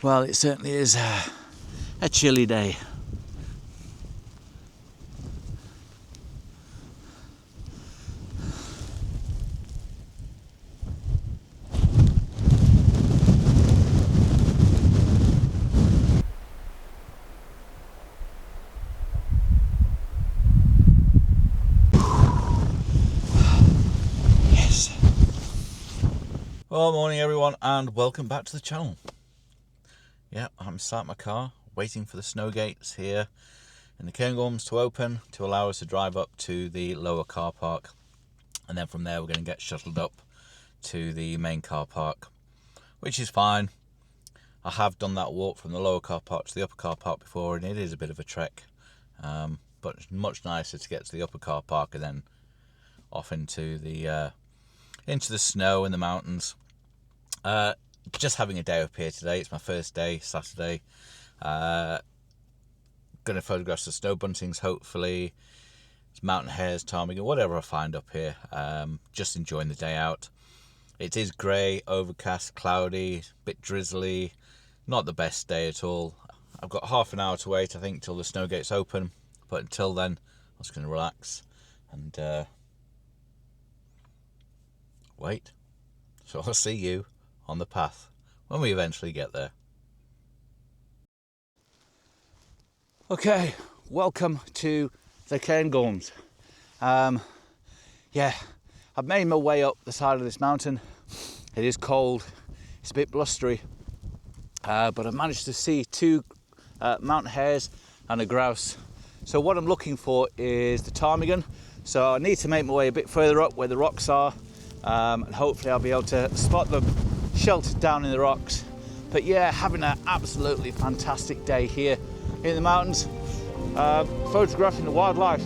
Well, it certainly is a chilly day. Yes. Well, morning everyone, and welcome back to the channel. Yeah, I'm sat in my car waiting for the snow gates here in the Cairngorms to open to allow us to drive up to the lower car park, and then from there we're going to get shuttled up to the main car park, which is fine. I have done that walk from the lower car park to the upper car park before, and it is a bit of a trek, but it's much nicer to get to the upper car park and then off into the snow and the mountains. Just having a day up here today. It's my first day, Saturday. Going to photograph some snow buntings, hopefully. It's mountain hares, ptarmigan, whatever I find up here. Just enjoying the day out. It is grey, overcast, cloudy, a bit drizzly. Not the best day at all. I've got half an hour to wait, I think, till the snow gates open. But until then, I'm just going to relax and wait. So I'll see you on the path when we eventually get there. Okay, welcome to the Cairngorms. Yeah, I've made my way up the side of this mountain. It is cold, it's a bit blustery, but I've managed to see two mountain hares and a grouse. So what I'm looking for is the ptarmigan. So I need to make my way a bit further up where the rocks are, and hopefully I'll be able to spot them sheltered down in the rocks. But yeah, having an absolutely fantastic day here in the mountains, photographing the wildlife.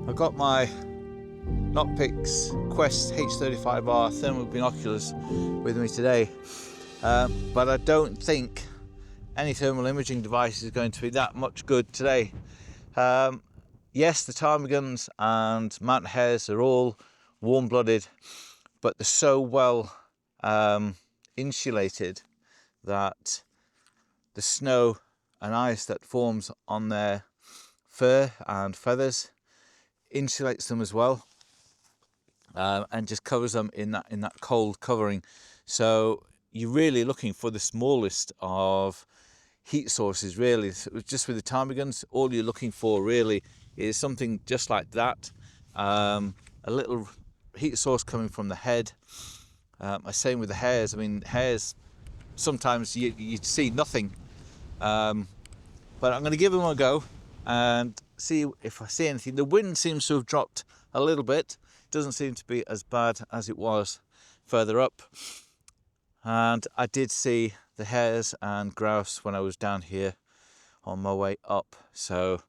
I've got my Nocpix Quiest H35r thermal binoculars with me today, but I don't think any thermal imaging device is going to be that much good today. Yes, the ptarmigans and mountain hares are all warm-blooded, but they're so well insulated that the snow and ice that forms on their fur and feathers insulates them as well, and just covers them in that cold covering. So you're really looking for the smallest of heat sources, really. So just with the ptarmigans, all you're looking for really is something just like that, a little heat source coming from the head. Same with the hares. I mean, hares, sometimes you see nothing, but I'm going to give them a go and see if I see anything. The wind seems to have dropped a little bit. It doesn't seem to be as bad as it was further up. And I did see the hares and grouse when I was down here on my way up. So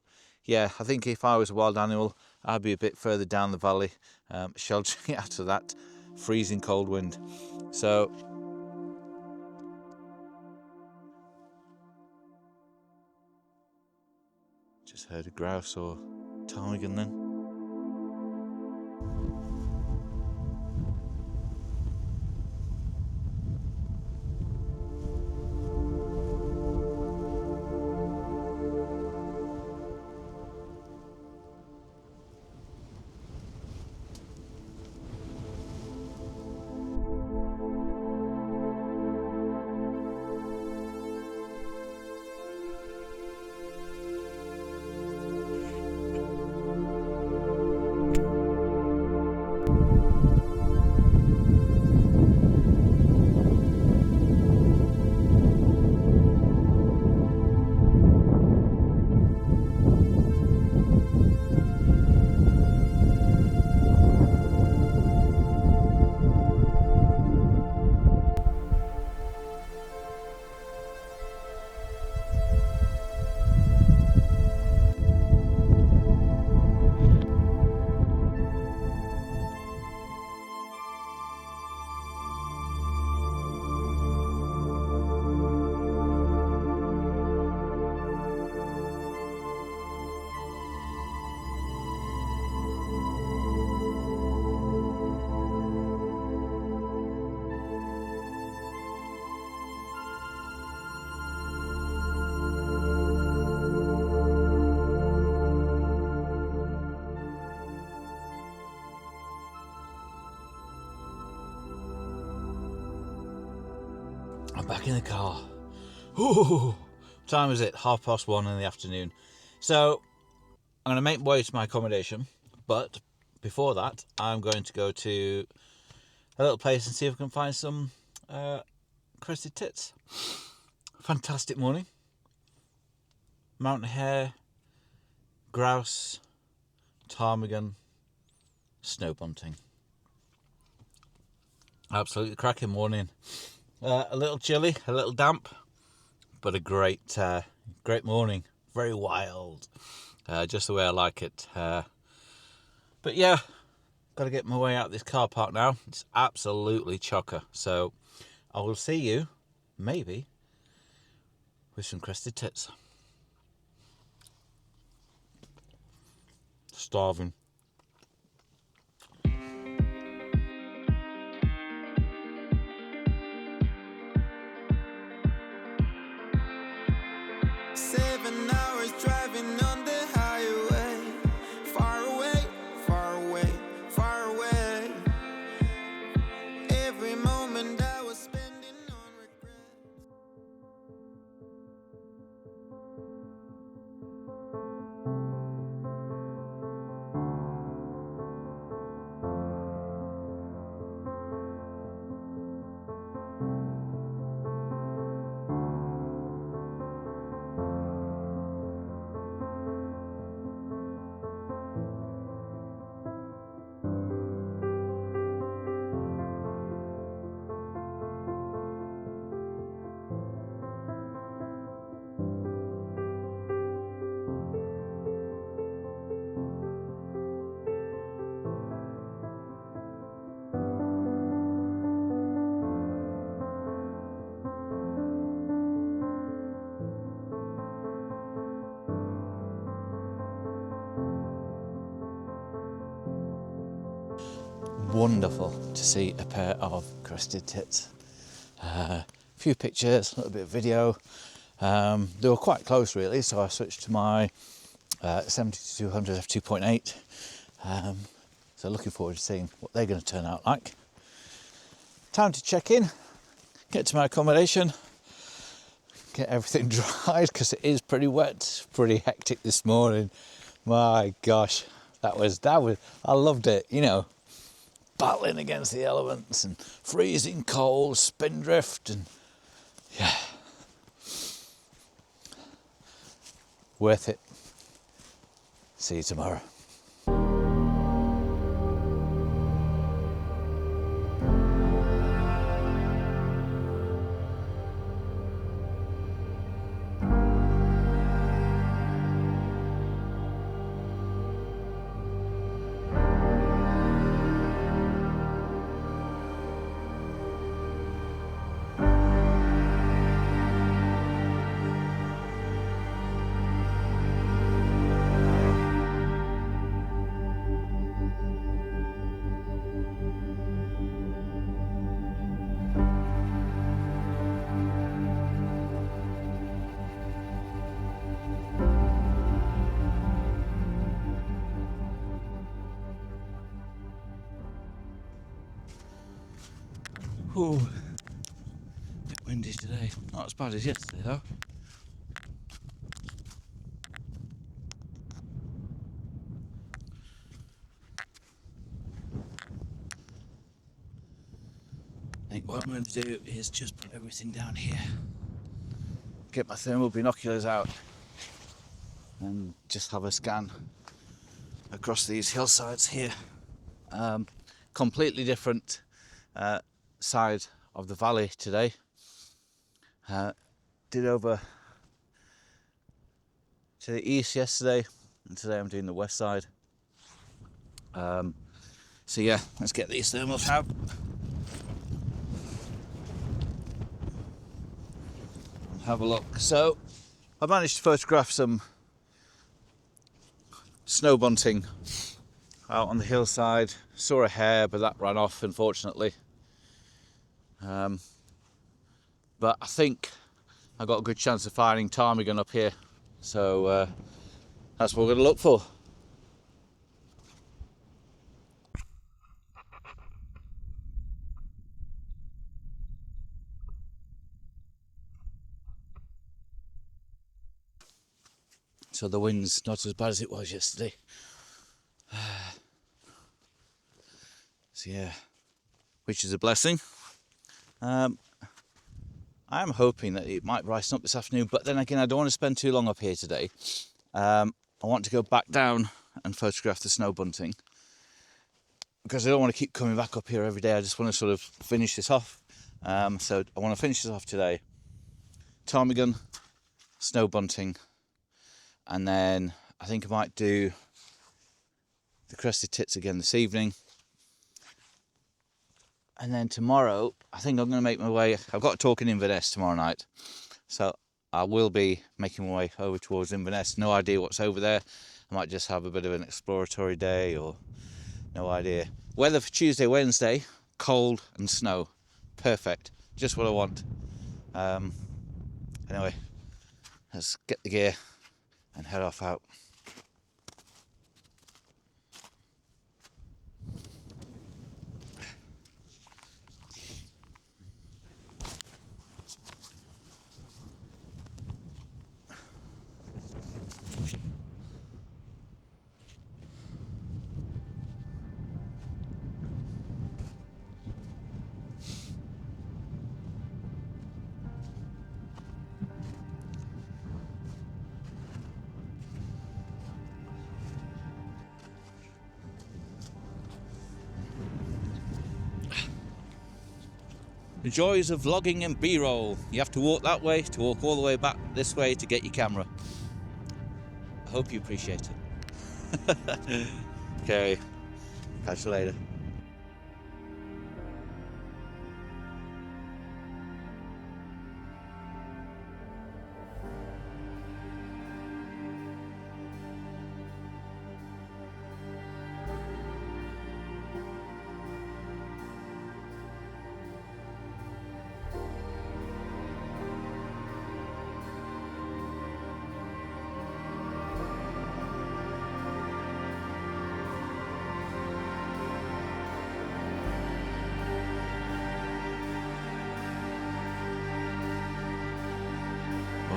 yeah, I think if I was a wild animal, I'd be a bit further down the valley, sheltering out of that freezing cold wind. So Just heard a grouse or ptarmigan then. I'm back in the car. Ooh, what time is it? 1:30 in the afternoon. So I'm going to make my way to my accommodation, but before that I'm going to go to a little place and see if I can find some crested tits. Fantastic morning. Mountain hare, grouse, ptarmigan, snow bunting. Absolutely cracking morning. A little chilly, a little damp, but a great morning. Very wild, just the way I like it. But yeah, got to get my way out of this car park now. It's absolutely chocker. So I will see you, maybe, with some crested tits. Starving. Wonderful to see a pair of crested tits. A few pictures, a little bit of video. They were quite close really, so I switched to my 70-200 f2.8. So looking forward to seeing what they're going to turn out like. Time to check in, get to my accommodation, get everything dried because it is pretty wet, pretty hectic this morning. My gosh, that was I loved it, you know. Battling against the elements and freezing cold, spindrift, and yeah, worth it. See you tomorrow. Ooh, a bit windy today. Not as bad as yesterday though. I think what I'm going to do is just put everything down here, get my thermal binoculars out and just have a scan across these hillsides here. Completely different side of the valley today. Did over to the east yesterday, and today I'm doing the west side. So yeah, let's get these thermals out. And have a look. So I managed to photograph some snow bunting out on the hillside. Saw a hare, but that ran off unfortunately. But I think I got a good chance of finding ptarmigan up here, so that's what we're going to look for. So the wind's not as bad as it was yesterday. So yeah, which is a blessing. I'm hoping that it might brighten up this afternoon, but then again, I don't want to spend too long up here today. I want to go back down and photograph the snow bunting, because I don't want to keep coming back up here every day. I just want to sort of finish this off. So I want to finish this off today. Ptarmigan, snow bunting, and then I think I might do the crested tits again this evening. And then tomorrow, I think I'm going to make my way. I've got a talk in Inverness tomorrow night, so I will be making my way over towards Inverness. No idea what's over there. I might just have a bit of an exploratory day, or no idea. Weather for Tuesday, Wednesday, cold and snow. Perfect. Just what I want. Anyway, let's get the gear and head off out. The joys of vlogging and B-roll. You have to walk that way to walk all the way back this way to get your camera. I hope you appreciate it. Okay, catch you later.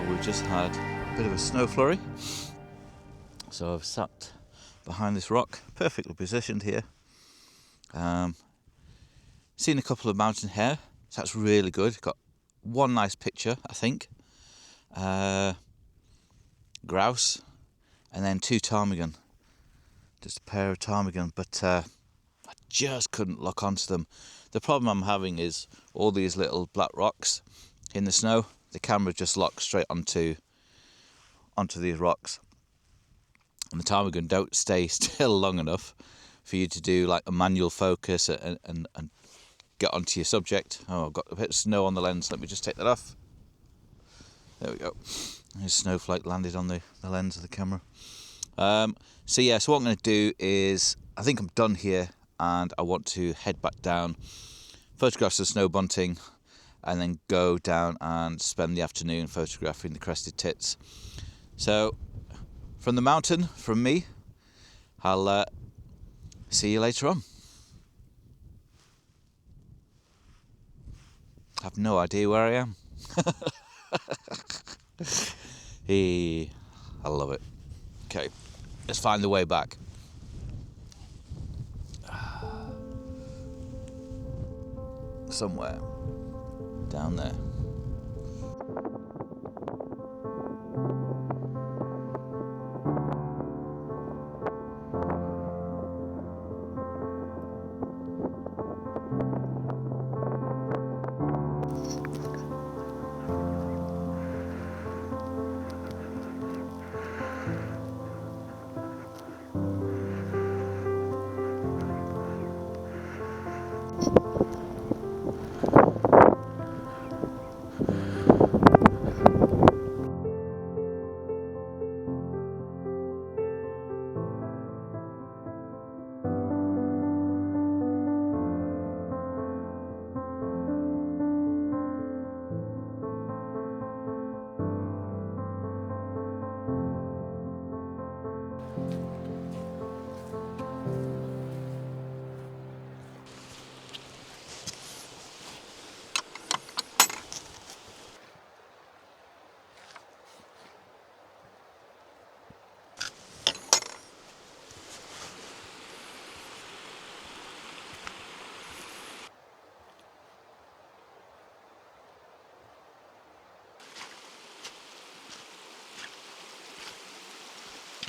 We've just had a bit of a snow flurry, so I've sat behind this rock, perfectly positioned here. Seen a couple of mountain hare, so that's really good. Got one nice picture, I think. Grouse, and then two ptarmigan. Just a pair of ptarmigan, but I just couldn't lock onto them. The problem I'm having is all these little black rocks in the snow. The camera just locks straight onto these rocks, and the ptarmigan don't stay still long enough for you to do like a manual focus and get onto your subject. Oh, I've got a bit of snow on the lens. Let me just take that off. There we go. A snowflake landed on the lens of the camera. So yeah, so what I'm going to do is, I think I'm done here, and I want to head back down, photograph the snow bunting, and then go down and spend the afternoon photographing the crested tits. So, from the mountain, from me, I'll see you later on. I have no idea where I am. Hey, I love it. Okay, let's find the way back. Somewhere down there.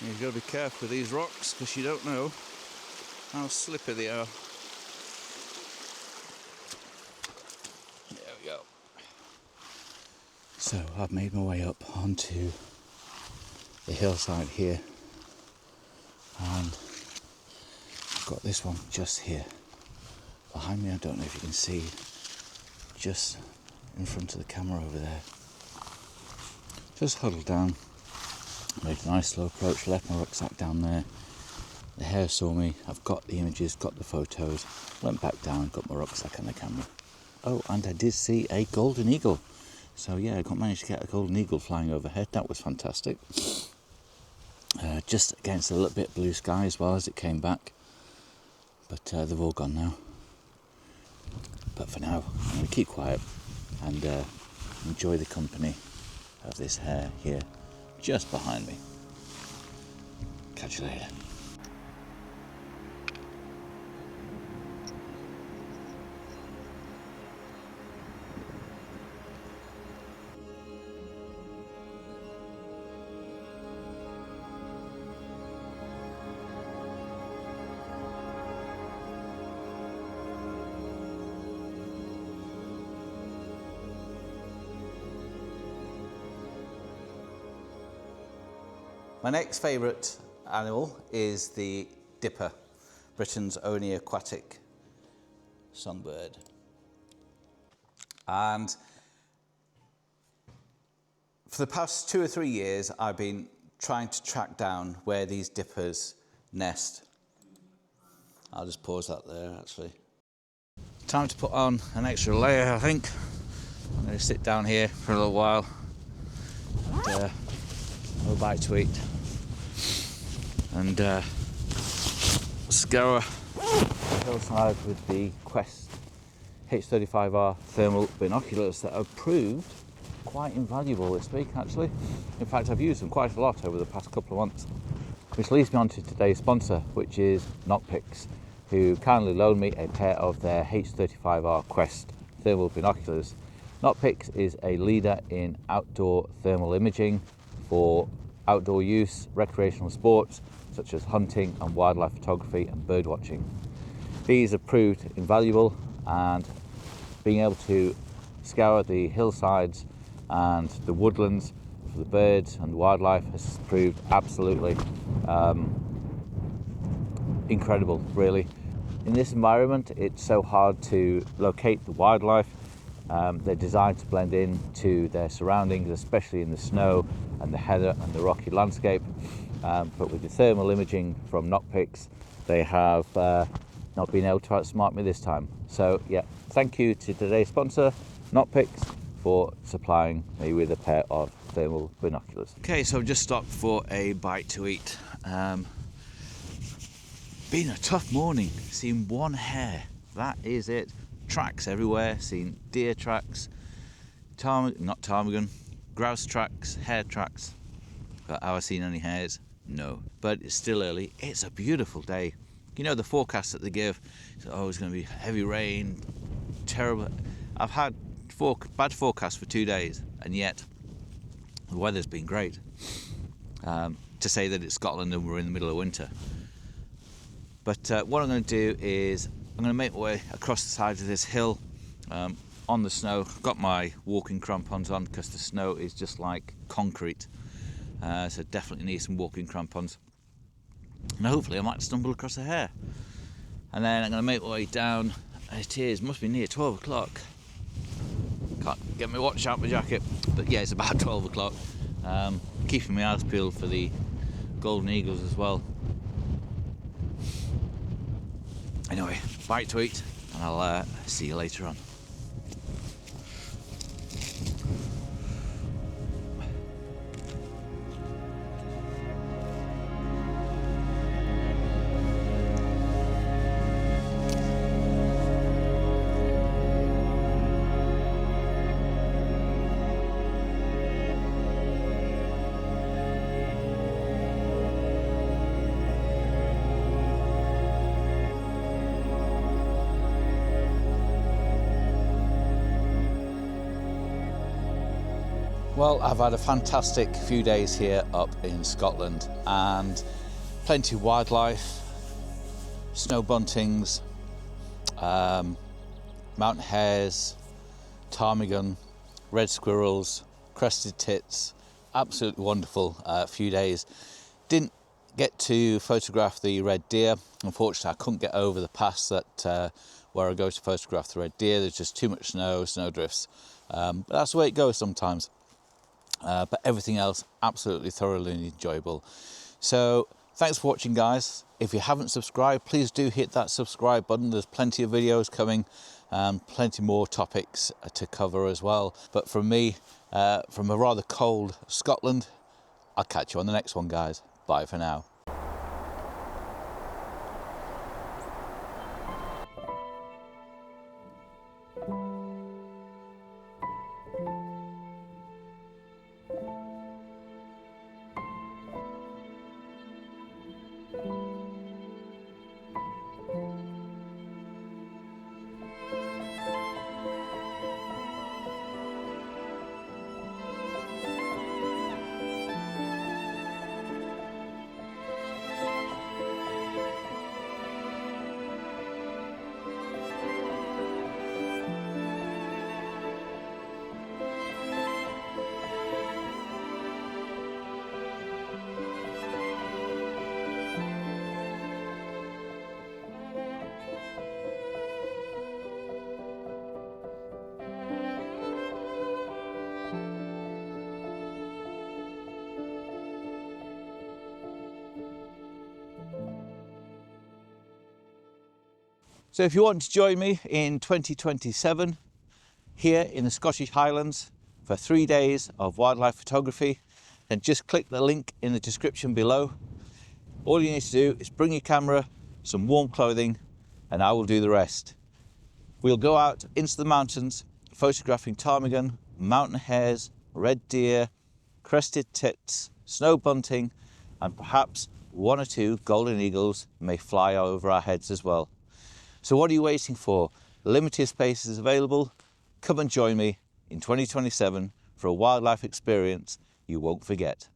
You've got to be careful with these rocks because you don't know how slippery they are. There we go. So I've made my way up onto the hillside here, and I've got this one just here behind me. I don't know if you can see, just in front of the camera over there. Just huddled down, made a nice slow approach, left my rucksack down there. The hare saw me, I've got the images, got the photos, went back down, got my rucksack and the camera. Oh, and I did see a golden eagle. So yeah, I managed to get a golden eagle flying overhead. That was fantastic. Just against a little bit blue sky as well as it came back. But they've all gone now. But for now, I'm going to keep quiet and enjoy the company of this hare here just behind me. Catch you later. My next favourite animal is the dipper, Britain's only aquatic songbird. And for the past 2 or 3 years, I've been trying to track down where these dippers nest. I'll just pause that there, actually. Time to put on an extra layer, I think. I'm going to sit down here for a little while and have a bite to eat. And scour the hillside with the Quiest H35r thermal binoculars that have proved quite invaluable this week, actually. In fact, I've used them quite a lot over the past couple of months. Which leads me on to today's sponsor, which is Nocpix, who kindly loaned me a pair of their H35r Quiest thermal binoculars. Nocpix is a leader in outdoor thermal imaging for outdoor use, recreational sports, such as hunting and wildlife photography and bird watching. These have proved invaluable, and being able to scour the hillsides and the woodlands for the birds and wildlife has proved absolutely incredible, really. In this environment, it's so hard to locate the wildlife. They're designed to blend in to their surroundings, especially in the snow and the heather and the rocky landscape. But with the thermal imaging from Nocpix, they have not been able to outsmart me this time. So yeah, thank you to today's sponsor, Nocpix, for supplying me with a pair of thermal binoculars. Okay, so I've just stopped for a bite to eat. Been a tough morning, seen one hare, that is it. tracks everywhere, seen deer tracks, not ptarmigan, grouse tracks, hare tracks. But have I seen any hares? No. But it's still early. It's a beautiful day. You know the forecast that they give, oh, it's going to be heavy rain, terrible. I've had bad forecasts for 2 days, and yet the weather's been great. To say that it's Scotland and we're in the middle of winter. But what I'm going to do is I'm going to make my way across the side of this hill on the snow. I've got my walking crampons on because the snow is just like concrete. So definitely need some walking crampons. And hopefully I might stumble across a hare. And then I'm going to make my way down. Must be near 12 o'clock. Can't get my watch out my jacket. But yeah, it's about 12 o'clock. Keeping my eyes peeled for the golden eagles as well. Anyway, bite to eat, and I'll see you later on. Well, I've had a fantastic few days here up in Scotland, and plenty of wildlife, snow buntings, mountain hares, ptarmigan, red squirrels, crested tits. Absolutely wonderful few days. Didn't get to photograph the red deer. Unfortunately, I couldn't get over the pass that where I go to photograph the red deer. There's just too much snow drifts. But that's the way it goes sometimes. But everything else absolutely thoroughly enjoyable. So thanks for watching, guys. If you haven't subscribed, please do hit that subscribe button. There's plenty of videos coming, plenty more topics to cover as well. But from me, from a rather cold Scotland, I'll catch you on the next one, guys. Bye for now. So if you want to join me in 2027 here in the Scottish Highlands for 3 days of wildlife photography, then just click the link in the description below. All you need to do is bring your camera, some warm clothing, and I will do the rest. We'll go out into the mountains photographing ptarmigan, mountain hares, red deer, crested tits, snow bunting, and perhaps 1 or 2 golden eagles may fly over our heads as well. So what are you waiting for? Limited spaces available. Come and join me in 2027 for a wildlife experience you won't forget.